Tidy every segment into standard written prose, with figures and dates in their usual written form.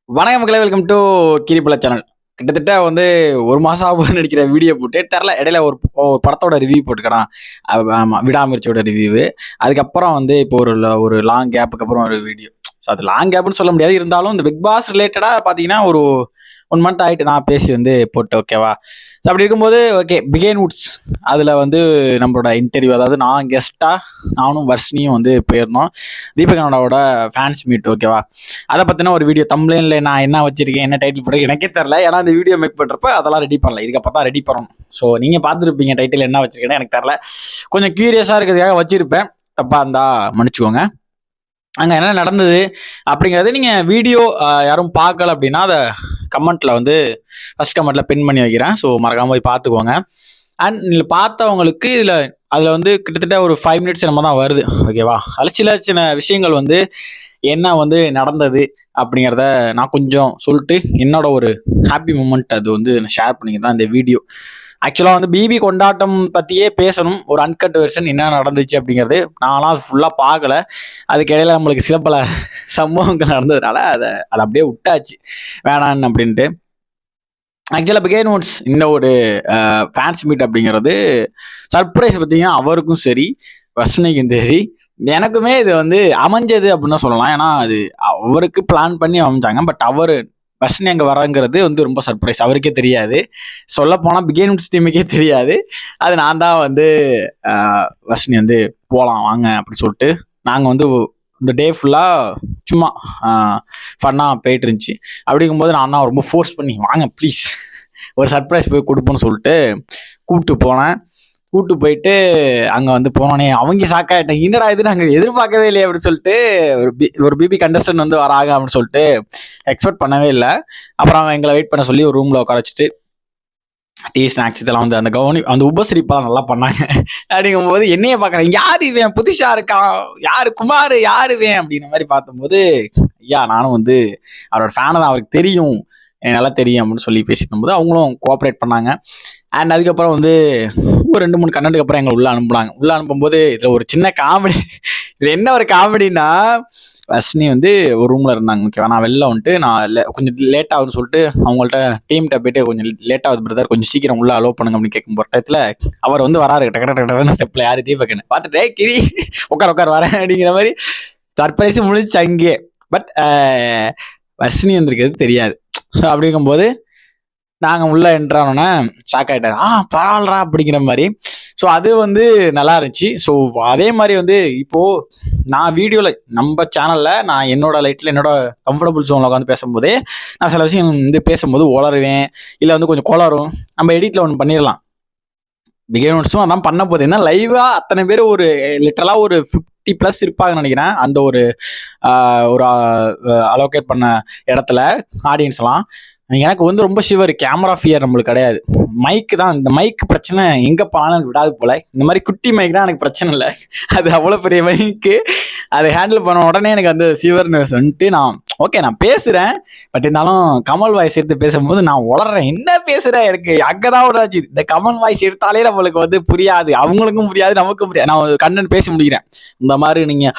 வணக்கம் மக்களே, welcome to கிரிபல channel. கிட்டத்தட்ட வந்து ஒரு மாசம் ஆகும் நடிக்கிற வீடியோ போட்டு தெரில. இடையில ஒரு படத்தோட ரிவ்யூ போட்டுக்கிறான். ஆமா, விடாமுயற்சியோட ரிவ்யூ. அதுக்கப்புறம் வந்து இப்போ ஒரு லாங் கேப்புக்கு அப்புறம் ஒரு வீடியோ. ஸோ அது லாங் கேப்னு சொல்ல முடியாது. இருந்தாலும் இந்த பிக் பாஸ் ரிலேட்டடா பார்த்தீங்கன்னா ஒரு 1 மந்த் ஆயிட்டு நான் பேசி வந்து போட்டு ஓகேவா. ஸோ அப்படி இருக்கும்போது ஓகே, பிகேன் வுட்ஸ் அதில் வந்து நம்மளோட இன்டர்வியூ, அதாவது நான் கெஸ்ட்டாக நானும் வர்ஷினியும் வந்து போயிருந்தோம். தீபக் அண்ணாவோட ஃபேன்ஸ் மீட் ஓகேவா. அதை பற்றின ஒரு வீடியோ தம்ப்லைன்ல நான் என்ன வச்சிருக்கேன், என்ன டைட்டில் போட்டு எனக்கே தெரில. ஏன்னா இந்த வீடியோ மேக் பண்ணுறப்ப அதெல்லாம் ரெடி பண்ணல. இதுக்கப்புறம் தான் ரெடி பண்ணணும். ஸோ நீங்கள் பார்த்துருப்பீங்க டைட்டில் என்ன வச்சிருக்கேன்னு எனக்கு தெரில. கொஞ்சம் க்யூரியஸாக இருக்கிறதுக்காக வச்சிருப்பேன். தப்பாக இருந்தால் மன்னிச்சுக்கோங்க. அங்கே என்ன நடந்தது அப்படிங்கிறது நீங்கள் வீடியோ யாரும் பார்க்கல அப்படின்னா அதை கமெண்ட்டில் வந்து ஃபஸ்ட் கமெண்ட்டில் பின் பண்ணி வைக்கிறேன். ஸோ மறக்காமல் போய் பார்த்துக்கோங்க. அண்ட் இதில் பார்த்தவங்களுக்கு அதில் வந்து கிட்டத்தட்ட ஒரு 5 மினிட்ஸ் நம்ம தான் வருது ஓகேவா. அதில் சின்ன விஷயங்கள் வந்து என்ன வந்து நடந்தது அப்படிங்கிறத நான் கொஞ்சம் சொல்லிட்டு என்னோட ஒரு ஹாப்பி மூமெண்ட் அது வந்து ஷேர் பண்ணிக்க தான் இந்த வீடியோ. ஆக்சுவலாக வந்து பிபி கொண்டாட்டம் பற்றியே பேசணும், ஒரு அன்கட் வெர்ஷன் என்ன நடந்துச்சு அப்படிங்கிறது. நான்லாம் அது ஃபுல்லாக பார்க்கல. அதுக்கு இடையில நம்மளுக்கு சில பல சம்பவங்கள் நடந்ததுனால அதை அப்படியே விட்டாச்சு வேணான்னு அப்படின்ட்டு. ஆக்சுவலாக பிகேன் வுட்ஸ் இந்த ஒரு ஃபேன்ஸ் மீட் அப்படிங்கிறது சர்ப்ரைஸ் பார்த்தீங்கன்னா அவருக்கும் சரி, வர்ஷினிக்கும் சரி, எனக்குமே இது வந்து அமைஞ்சது அப்படின்னு தான் சொல்லலாம். ஏன்னா அது அவருக்கு பிளான் பண்ணி அமைஞ்சாங்க. பட் அவர் வர்ஷினி அங்கே வரங்கிறது வந்து ரொம்ப சர்ப்ரைஸ். அவருக்கே தெரியாது. சொல்லப்போனால் பிகேன் வுட்ஸ் டீமுக்கே தெரியாது. அது நான் தான் வந்து வர்ஷினி வந்து போகலாம் வாங்க அப்படின்னு சொல்லிட்டு நாங்கள் வந்து இந்த டே ஃபுல்லாக சும்மா ஃபன்னாக போயிட்டு இருந்துச்சு. அப்படிங்கும்போது நான் தான் ரொம்ப ஃபோர்ஸ் பண்ணி வாங்க ப்ளீஸ் ஒரு சர்ப்ரைஸ் போய் கொடுப்போன்னு சொல்லிட்டு கூப்பிட்டு போனேன். கூப்பிட்டு போயிட்டு அங்கே வந்து போனோன்னே அவங்க ஷாக்காயிட்டாங்க. என்னடா இது நாங்கள் எதிர்பார்க்கவே இல்லையே அப்படின்னு சொல்லிட்டு, ஒரு பிபி கண்டஸ்டன்ட் வந்து வராங்க அப்படின்னு சொல்லிட்டு எக்ஸ்பெக்ட் பண்ணவே இல்லை. அப்புறம் அவன் எங்களை வெயிட் பண்ண சொல்லி ஒரு ரூமில் உட்கார வச்சுட்டு டீ ஸ்நாக்ஸ் இதெல்லாம் வந்து அந்த உபசரிப்பெல்லாம் நல்லா பண்ணாங்க. அப்படிங்கும்போது என்னையே பார்க்குறேன், யார் இவன் புதுசாக இருக்கான், யார் குமார், யார் இவன் அப்படிங்கிற மாதிரி பார்க்கும்போது, ஐயா நானும் வந்து அவரோட ஃபேனை தான், அவருக்கு தெரியும், எனக்கு நல்லா தெரியும் அப்படின்னு சொல்லி பேசிட்டு போது அவங்களும் கோஆப்ரேட் பண்ணாங்க. அண்ட் அதுக்கப்புறம் வந்து ஒரு 2-3 கண்டென்ட்டுக்கு அப்புறம் எங்களை உள்ளே அனுப்புனாங்க. உள்ளே அனுப்பும்போது இதில் ஒரு சின்ன காமெடி. இதில் என்ன ஒரு காமெடினா, வர்ஷினி வந்து ஒரு ரூமில் இருந்தாங்க ஓகேவா. நான் வெளில வந்துட்டு நான் கொஞ்சம் லேட் ஆகுதுன்னு சொல்லிட்டு அவங்கள்ட்ட டீம்கிட்ட போயிட்டு கொஞ்சம் லேட் ஆகுது பிரதர், கொஞ்சம் சீக்கிரம் உள்ளே அலோவ் பண்ணுங்க அப்படின்னு கேட்கும் போகிற டயத்தில் அவர் வந்து வராரு டக்கு ஸ்டெப்பில். யார் தீபக்னு பார்த்துட்டு கிரி உட்கார் வரேன் அப்படிங்கிற மாதிரி சர்ப்ரைஸ் முடிச்சு அங்கே. பட் வர்ஷினி வந்திருக்கிறது தெரியாது. ஸோ அப்படிங்கும்போது நாங்கள் உள்ளே என்ட்ரானோன்னே ஷாக் ஆகிட்டார். பரவாயில்லரா அப்படிங்கிற மாதிரி. ஸோ அது வந்து நல்லா இருந்துச்சு. ஸோ அதே மாதிரி வந்து இப்போது நான் வீடியோவில் நம்ம சேனலில் நான் என்னோட லைட்டில் என்னோட கம்ஃபர்டபுள் ஜோனில் உட்காந்து பேசும்போதே நான் சில விஷயம் வந்து பேசும்போது உளருவேன், இல்லை வந்து கொஞ்சம் குளரும். நம்ம எடிட்டில் ஒன்று பண்ணிடலாம். பிகேன் வுட்ஸும் அதான் பண்ண போகுது. ஏன்னா லைவாக அத்தனை பேர் ஒரு லிட்டரலாக ஒரு 50+ இருப்பாங்கன்னு நினைக்கிறேன். அந்த ஒரு அலோகேட் பண்ண இடத்துல ஆடியன்ஸ்லாம். எனக்கு வந்து ரொம்ப ஷிவர், கேமரா ஃபியர் நம்மளுக்கு கிடையாது. மைக்கு தான், இந்த மைக் பிரச்சனை எங்கே போனாலும் எனக்கு விடாது போல். இந்த மாதிரி குட்டி மைக் தான் எனக்கு பிரச்சனை இல்லை. அது அவ்வளோ பெரிய மைக்கு, அதை ஹேண்டில் பண்ண உடனே எனக்கு அந்த சிவர்னஸ் வந்துட்டு நான் ஓகே நான் பேசுகிறேன். பட் இருந்தாலும் கமல் வாய்ஸ் எடுத்து பேசும்போது நான் உளறேன், என்ன பேசுகிறேன், எனக்கு அங்கே தான் விடாச்சு. இந்த கமல் வாய்ஸ் எடுத்தாலே நம்மளுக்கு வந்து புரியாது, அவங்களுக்கும் புரியாது, நமக்கும் புரியாது. நான் கண்டென்ட் பேசி முடிக்கிறேன். இந்த மாதிரி நீங்கள்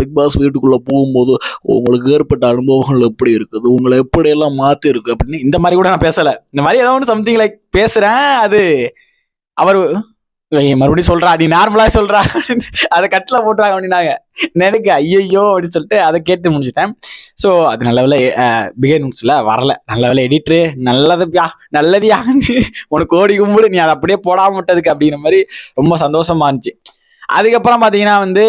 பிக் பாஸ் வீட்டுக்குள்ளே போகும்போது உங்களுக்கு ஏற்பட்ட அனுபவங்கள் எப்படி இருக்குது, உங்களை எப்படியெல்லாம் மாற்றி இருக்கு அப்படின்னு இந்த மாதிரி கூட நான் பேசலை. இந்த மாதிரி ஏதோ ஒன்று சம்திங் லைக் பேசுகிறேன். அது அவர் மறுபடியும் சொல்றா, நீ நார்மலா சொல்றா, அதை கட்டில போட்டுறாங்க அப்படின்னாங்க. எனக்கு ஐயோ அப்படின்னு சொல்லிட்டு அதை கேட்டு முடிச்சுட்டேன். ஸோ அது நல்ல வேலை பிகேன் வுட்ஸில் வரல. நல்ல வேலை எடிட்ரு நல்லதியா உனக்கு கோடி கும்பிடு, நீ அதை அப்படியே போடாம விட்டதுக்கு அப்படிங்கிற மாதிரி ரொம்ப சந்தோஷமா இருந்துச்சு. அதுக்கப்புறம் பார்த்தீங்கன்னா வந்து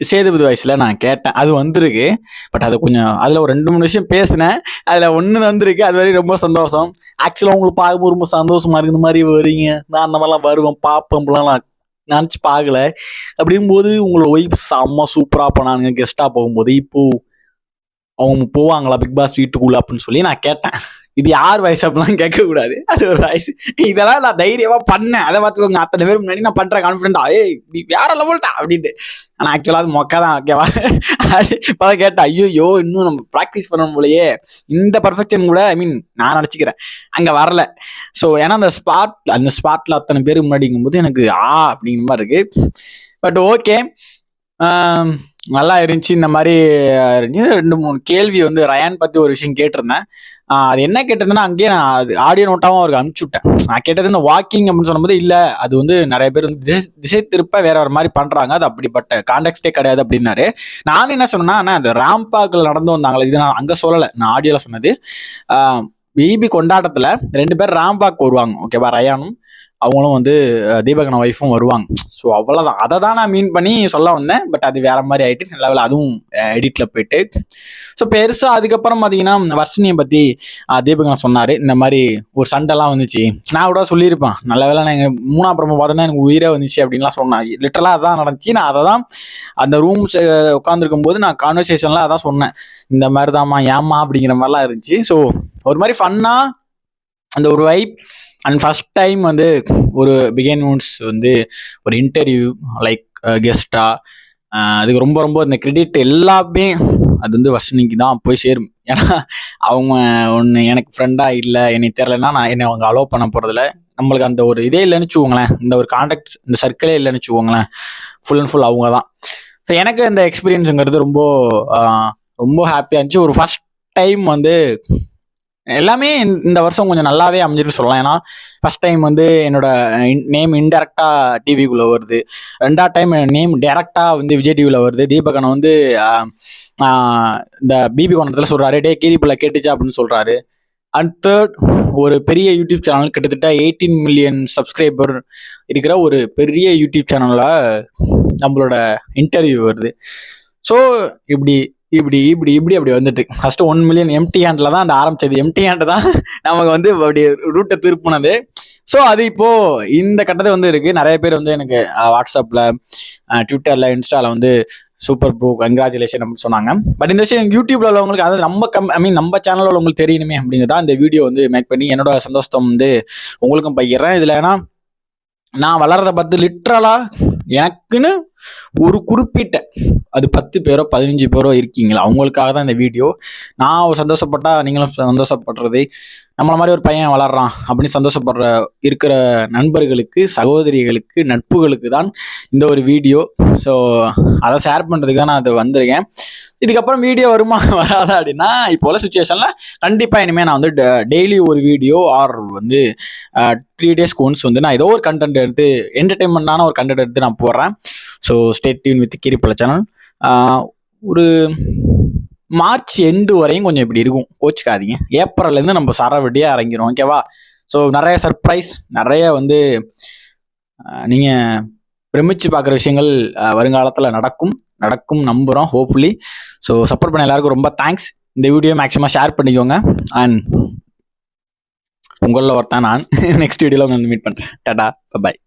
சேதுபதி வயசில் நான் கேட்டேன், அது வந்திருக்கு. பட் அது கொஞ்சம் அதில் ஒரு 2-3 விஷயம் பேசினேன், அதில் ஒன்று வந்திருக்கு. அது வரைக்கும் ரொம்ப சந்தோஷம். ஆக்சுவலாக உங்களுக்கு பார்க்கும்போது ரொம்ப சந்தோஷமா இருக்கு. இந்த மாதிரி வரீங்க, நான் அந்த மாதிரிலாம் வருவேன் பார்ப்பேன்லாம் நான் நினச்சி பார்க்கல. அப்படிங்கும்போது உங்களோட ஒய்ஃப் செம்ம சூப்பராக பண்ணானுங்க கெஸ்ட்டாக போகும்போது. இப்போது அவங்க போவாங்களா பிக் பாஸ் வீட்டுக்குள்ள அப்படின்னு சொல்லி நான் கேட்டேன். இது யார் வயசு அப்படிலாம் கேட்கக்கூடாது, அது ஒரு வயசு. இதெல்லாம் நான் தைரியமாக பண்ணேன். அதை பார்த்துக்கோங்க, அத்தனை பேர் முன்னாடி நான் பண்ணுறேன் கான்ஃபிடென்ட்டா, நீ வேற லெவல்ட்டா அப்படின்ட்டு. ஆனால் ஆக்சுவலாக அது மொக்கா தான் ஓகேவா. இப்போ கேட்டேன், ஐயோ இன்னும் நம்ம ப்ராக்டிஸ் பண்ணணும் போலையே, இந்த பர்ஃபெக்ஷன் கூட நான் நினச்சிக்கிறேன் அங்கே வரல. ஸோ ஏன்னா அந்த ஸ்பாட்டில் அத்தனை பேருக்கு முன்னாடிங்கும்போது எனக்கு அப்படிங்கிற மாதிரி இருக்கு. பட் ஓகே, நல்லா இருந்துச்சு. இந்த மாதிரி 2-3 கேள்வி வந்து ரயான் பத்தி ஒரு விஷயம் கேட்டிருந்தேன். அது என்ன கேட்டிருந்தேன்னா, அங்கேயே நான் அது ஆடியோ நோட்டாவும் அவருக்கு அனுப்பிச்சு விட்டேன். நான் கேட்டது இந்த வாக்கிங் அப்படின்னு சொல்லும்போது, இல்ல அது வந்து நிறைய பேர் வந்து திசை திருப்ப வேற ஒரு மாதிரி பண்றாங்க, அது அப்படிப்பட்ட கான்டெக்ஸ்டே கிடையாது அப்படின்னாரு. நானும் என்ன சொன்னேன்னா, அந்த ராம்பாக்கில் நடந்து வந்தாங்களே, இது நான் அங்க சொல்லலை, நான் ஆடியோல சொன்னது. பிபி கொண்டாட்டத்துல 2 பேர் ராம்பாக் வருவாங்க, ஓகேவா, ரயானும் அவங்களும் வந்து தீபகன் ஒய்ஃபும் வருவாங்க. ஸோ அவ்வளோதான், அதை தான் நான் மீன் பண்ணி சொல்ல வந்தேன். பட் அது வேற மாதிரி ஆயிட்டு, நல்ல அதுவும் எடிட்ல போயிட்டு. ஸோ பெருசா அதுக்கப்புறம் பார்த்தீங்கன்னா வர்ஷினியை பத்தி தீபகன் சொன்னாரு, இந்த மாதிரி ஒரு சண்டைலாம் வந்துச்சு. நான் கூட சொல்லியிருப்பேன், நல்ல வேலை நான் எங்கள் 3ஆம் பிரம பார்த்தோன்னா எனக்கு உயிரே வந்துச்சு அப்படின்லாம் சொன்னேன். லிட்டரலாக அதான் நடந்துச்சு. நான் அதை தான் அந்த ரூம்ஸ் உட்காந்துருக்கும் போது நான் கான்வர்சேஷன்ல அதான் சொன்னேன், இந்த மாதிரி தான்மா ஏமா அப்படிங்கிற மாதிரிலாம் இருந்துச்சு. ஸோ ஒரு மாதிரி ஃபன்னா அந்த ஒரு வைப். அண்ட் ஃபர்ஸ்ட் டைம் வந்து ஒரு பிகின் நோட்ஸ் வந்து ஒரு இன்டர்வியூ லைக் கெஸ்டா, அதுக்கு ரொம்ப ரொம்ப இந்த கிரெடிட் எல்லாமே அது வந்து வர்ஷினிக்கு தான் போய் சேரும். ஏன்னா அவங்க ஒன்று எனக்கு ஃப்ரெண்டா இல்லை, என்னை தெரிலன்னா நான் என்னை அவங்க அலோவ் பண்ண போறதில்ல. நம்மளுக்கு அந்த ஒரு இதே இல்லைன்னு வச்சுக்கோங்களேன், இந்த ஒரு கான்டாக்ட் இந்த சர்க்கிளே இல்லைன்னு வச்சுக்கோங்களேன், ஃபுல் அண்ட் ஃபுல் அவங்க தான். ஸோ எனக்கு இந்த எக்ஸ்பீரியன்ஸுங்கிறது ரொம்ப ரொம்ப ஹாப்பியாக இருந்துச்சு. ஒரு ஃபர்ஸ்ட் டைம் வந்து எல்லாமே இந்த வருஷம் கொஞ்சம் நல்லாவே அமைஞ்சிட்டு சொல்லலாம். ஏன்னா ஃபர்ஸ்ட் டைம் வந்து என்னோட நேம் இன்டெரக்டா டிவிக்குள்ள வருது. 2ஆவது டைம் நேம் டைரக்டா வந்து விஜய் டிவியில் வருது. தீபகனை வந்து இந்த பிபி கோணத்தில் சொல்றாரு, டே கீரிப்பில் கேட்டுச்சா அப்படின்னு சொல்றாரு. அண்ட் தேர்ட், ஒரு பெரிய யூடியூப் சேனல், கிட்டத்தட்ட 18 மில்லியன் சப்ஸ்கிரைபர் இருக்கிற ஒரு பெரிய யூடியூப் சேனல்ல நம்மளோட இன்டர்வியூ வருது. ஸோ இப்படி இப்படி இப்படி இப்படி அப்படி வந்துட்டு ஃபர்ஸ்ட் 1 மில்லியன் எம்டி ஹேண்டில் தான் அந்த ஆரம்பிச்சது. எம்டி ஹேண்ட் தான் நமக்கு வந்து அப்படி ரூட்டை திருப்பினது. ஸோ அது இப்போ இந்த கட்டத்தை வந்து இருக்கு. நிறைய பேர் வந்து எனக்கு வாட்ஸ்அப்ல, ட்விட்டர்ல, இன்ஸ்டால வந்து சூப்பர் ப்ரோ கங்க்ராச்சுலேஷன் அப்படின்னு சொன்னாங்க. பட் இந்த விஷயம் யூடியூப்ல உள்ளவங்களுக்கு, அதாவது நம்ம சேனல்ல உள்ளவங்களுக்கு தெரியணுமே அப்படிங்கிறதா இந்த வீடியோ வந்து மேக் பண்ணி என்னோட சந்தோஷத்தை வந்து உங்களுக்கும் பகிர்றேன். இதுல ஏன்னா நான் வளர்றத பார்த்து லிட்ரலா எனக்குன்னு ஒரு குறிப்பிட்ட அது 10 பேரோ 15 பேரோ இருக்கீங்களா, அவங்களுக்காக தான் இந்த வீடியோ. நான் சந்தோஷப்பட்டா நீங்களும் சந்தோஷப்படுறது, நம்மள மாதிரி ஒரு பையன் வளர்றான் அப்படின்னு சந்தோஷப்படுற இருக்கிற நண்பர்களுக்கு, சகோதரிகளுக்கு, நட்புகளுக்கு தான் இந்த ஒரு வீடியோ. ஸோ அதை ஷேர் பண்ணுறதுக்கு தான் நான் அது வந்திருக்கேன். இதுக்கப்புறம் வீடியோ வருமா வராதா அப்படின்னா, இப்போ உள்ள சுச்சுவேஷனில் கண்டிப்பாக இனிமேல் நான் வந்து டெய்லி ஒரு வீடியோ ஆர் வந்து 3 டேஸ்க்கு ஒன்ஸ் வந்து நான் ஏதோ ஒரு கண்டென்ட் எடுத்து, என்டர்டைன்மெண்ட்டான ஒரு கண்டென்ட் எடுத்து நான் போடுறேன். ஸோ ஸ்டே டியூன் வித் கீரிப்பழ சேனல். ஒரு மார்ச் எண்டு வரையும் கொஞ்சம் இப்படி இருக்கும், கோச்சுக்காதீங்க. ஏப்ரல்லேருந்து நம்ம சரவடியாக இறங்கிடும், ஓகேவா? ஸோ நிறைய சர்ப்ரைஸ், நிறைய வந்து நீங்கள் பிரமிச்சு பார்க்குற விஷயங்கள் வருங்காலத்தில் நடக்கும் நம்புகிறோம், ஹோப்ஃபுல்லி. ஸோ சப்போர்ட் பண்ண எல்லாருக்கும் ரொம்ப தேங்க்ஸ். இந்த வீடியோ மேக்ஸிமம் ஷேர் பண்ணிக்கோங்க. அண்ட் உங்களில் ஒருத்தான் நான் நெக்ஸ்ட் வீடியோவில் உங்களை மீட் பண்ணுறேன். டாடா, பாய்.